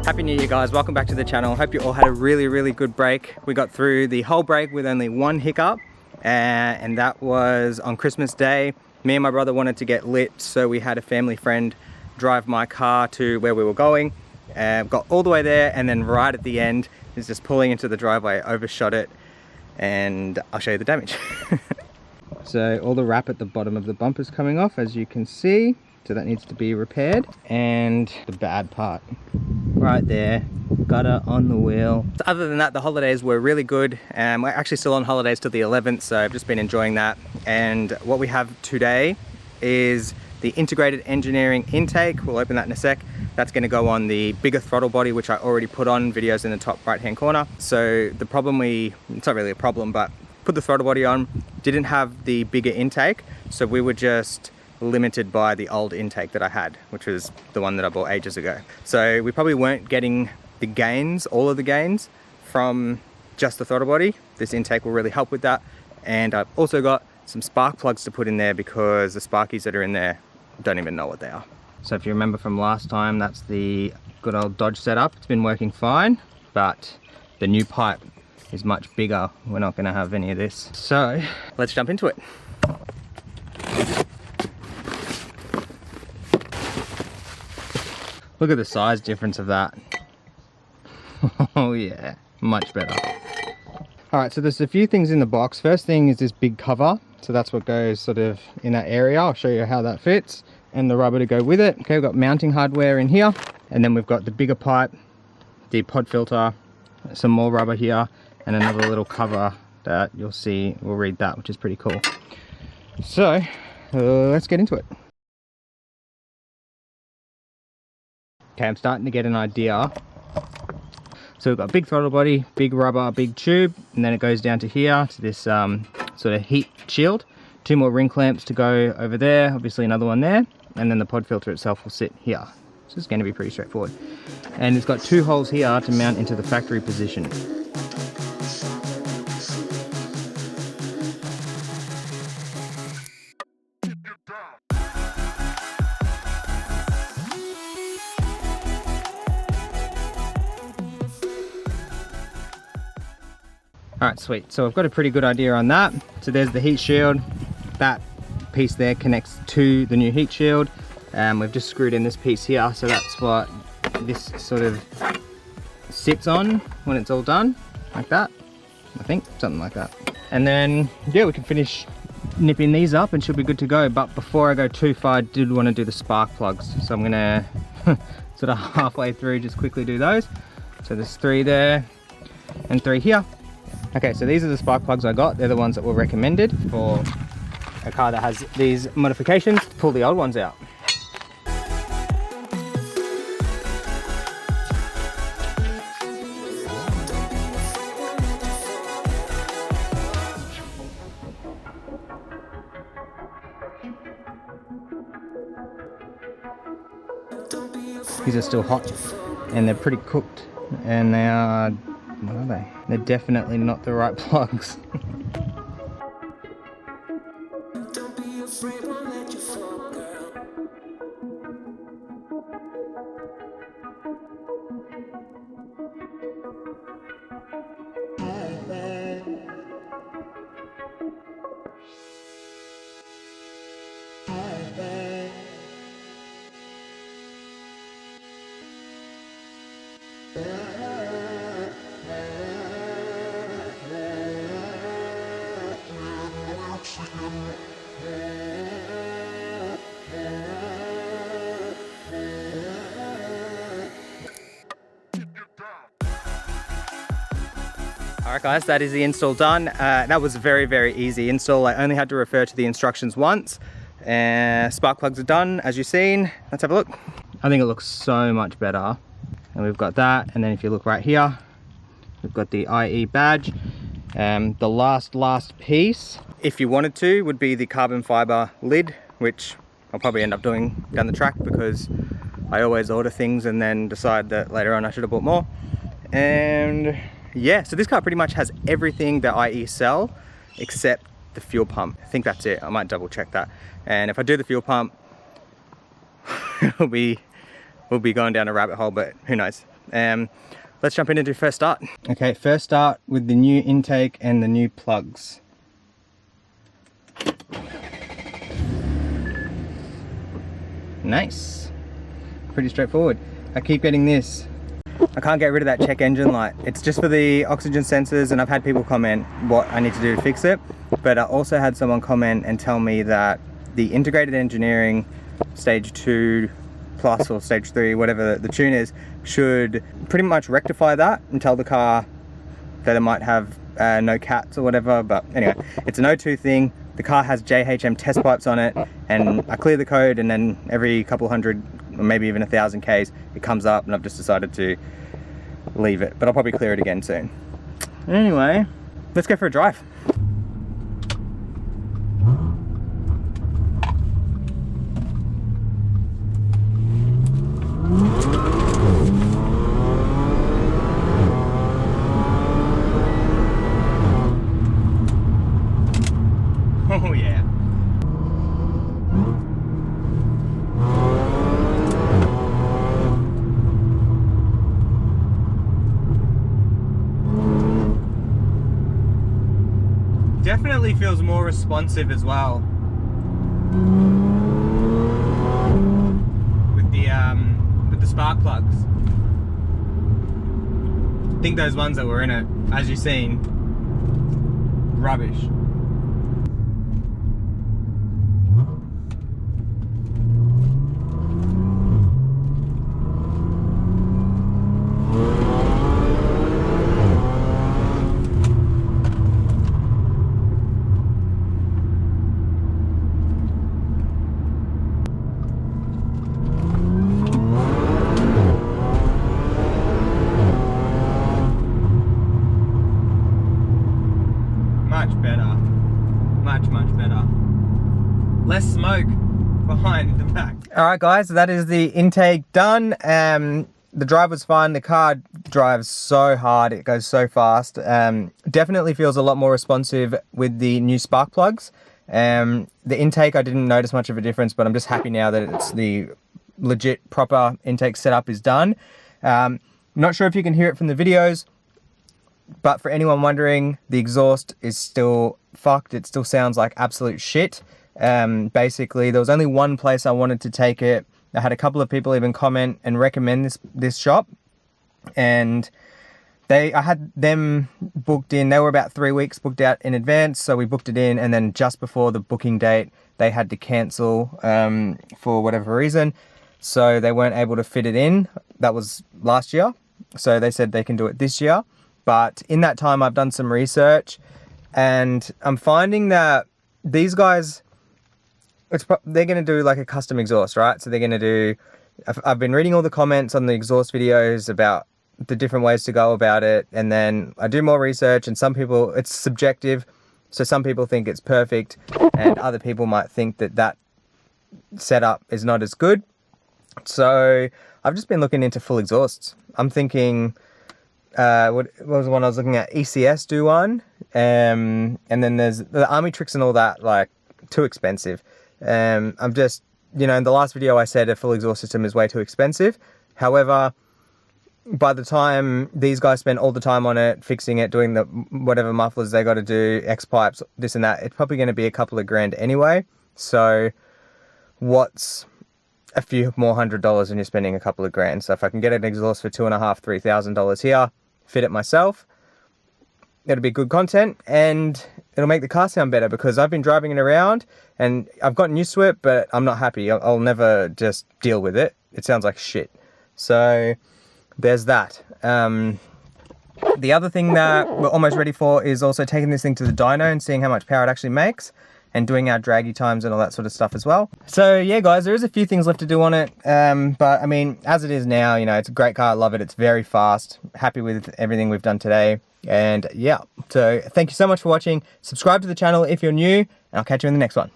Happy New Year guys, welcome back to the channel. Hope you all had a really good break. We got through the whole break with only one hiccup and that was on Christmas Day. Me and my brother wanted to get lit, so we had a family friend drive my car to where we were going. Got all the way there, and then right at the end is just pulling into the driveway, overshot it, and I'll show you the damage. So all the wrap at the bottom of the bumper is coming off, as you can see. So that needs to be repaired. And the bad part right there, gutter on the wheel. So other than that, the holidays were really good. We're actually still on holidays till the 11th, so I've just been enjoying that. And what we have today is the integrated engineering intake. We'll open that in a sec. That's going to go on the bigger throttle body, which I already put on videos in the top right hand corner. So the problem it's not really a problem, but put the throttle body on, didn't have the bigger intake, so we were just limited by the old intake that I had, which was the one that I bought ages ago. So we probably weren't getting the gains, all of the gains, from just the throttle body. This intake will really help with that. And I've also got some spark plugs to put in there because the sparkies that are in there don't even know what they are. So if you remember from last time, that's the good old Dodge setup. It's been working fine, but the new pipe is much bigger. We're not gonna have any of this. So let's jump into it. Look at the size difference of that. Oh yeah, much better. All right, so there's a few things in the box. First thing is this big cover. So that's what goes sort of in that area. I'll show you how that fits, and the rubber to go with it. Okay, we've got mounting hardware in here, and then we've got the bigger pipe, the pod filter, some more rubber here, and another little cover that you'll see, we'll read that, which is pretty cool. So let's get into it. Okay, I'm starting to get an idea. So we've got big throttle body, big rubber, big tube, and then it goes down to here, to this sort of heat shield. 2 more ring clamps to go over there, obviously another one there, and then the pod filter itself will sit here. So it's going to be pretty straightforward. And it's got 2 holes here to mount into the factory position. Alright, sweet. So I've got a pretty good idea on that. So there's the heat shield. That piece there connects to the new heat shield. We've just screwed in this piece here, so that's what this sort of sits on when it's all done, like that. I think, something like that. And then, yeah, we can finish nipping these up and she'll be good to go. But before I go too far, I did want to do the spark plugs. So I'm gonna sort of halfway through just quickly do those. So there's 3 there and 3 here. Okay, so these are the spark plugs I got. They're the ones that were recommended for a car that has these modifications. Pull the old ones out. These are still hot and they're pretty cooked, and they are, what are they? They're definitely not the right plugs. Don't be afraid, won't let you fall, girl. Alright guys, that is the install done. That was a very easy install. I only had to refer to the instructions once. Spark plugs are done, as you've seen. Let's have a look. I think it looks so much better. And we've got that, and then if you look right here, we've got the IE badge. The last piece, if you wanted to, would be the carbon fiber lid, which I'll probably end up doing down the track because I always order things and then decide that later on I should have bought more. And yeah, so this car pretty much has everything that IE sell except the fuel pump. I think that's it. I might double check that. And if I do the fuel pump, we'll be going down a rabbit hole, but who knows. Let's jump in and do first start. Okay, first start with the new intake and the new plugs. Nice. Pretty straightforward. I keep getting this. I can't get rid of that check engine light. It's just for the oxygen sensors, and I've had people comment what I need to do to fix it. But I also had someone comment and tell me that the integrated engineering stage 2 plus or stage 3, whatever the tune is, should pretty much rectify that and tell the car that it might have no cats or whatever. But anyway, it's an O2 thing. The car has JHM test pipes on it, and I clear the code, and then every couple hundred or maybe even 1,000 Ks it comes up, and I've just decided to leave it, but I'll probably clear it again soon. Anyway, let's go for a drive. Oh yeah. Definitely feels more responsive as well with the spark plugs. I think those ones that were in it, as you've seen, rubbish. Much better. Less smoke behind the back. Alright guys, so that is the intake done. The drive was fun. The car drives so hard, it goes so fast. Definitely feels a lot more responsive with the new spark plugs. The intake, I didn't notice much of a difference, but I'm just happy now that it's the legit proper intake setup is done. Not sure if you can hear it from the videos, but for anyone wondering, the exhaust is still fucked. It still sounds like absolute shit. Basically, there was only one place I wanted to take it. I had a couple of people even comment and recommend this shop, and I had them booked in. They were about 3 weeks booked out in advance, so we booked it in, and then just before the booking date, they had to cancel for whatever reason, so they weren't able to fit it in. That was last year, so they said they can do it this year. But in that time, I've done some research, and I'm finding that these guys, they're going to do like a custom exhaust, right? So they're going to do, I've been reading all the comments on the exhaust videos about the different ways to go about it, and then I do more research, and some people, it's subjective, so some people think it's perfect, and other people might think that that setup is not as good. So I've just been looking into full exhausts. I'm thinking, what was the one I was looking at? ECS do one, and then there's the Army Tricks and all that, like, too expensive. I'm just, you know, in the last video I said a full exhaust system is way too expensive. However, by the time these guys spend all the time on it, fixing it, doing the whatever mufflers they got to do, X pipes, this and that, it's probably going to be a couple of grand anyway. So what's a few more $100s when you're spending a couple of grand? So if I can get an exhaust for $2,500, $3,000 here, fit it myself, it'll be good content, and it'll make the car sound better, because I've been driving it around and I've gotten used to it, but I'm not happy. I'll never just deal with it. It sounds like shit. So there's that. The other thing that we're almost ready for is also taking this thing to the dyno and seeing how much power it actually makes, and doing our draggy times and all that sort of stuff as well. So yeah guys, there is a few things left to do on it, but I mean, as it is now, you know, it's a great car. I love it. It's very fast. Happy with everything we've done today. And yeah, so thank you so much for watching. Subscribe to the channel if you're new, and I'll catch you in the next one.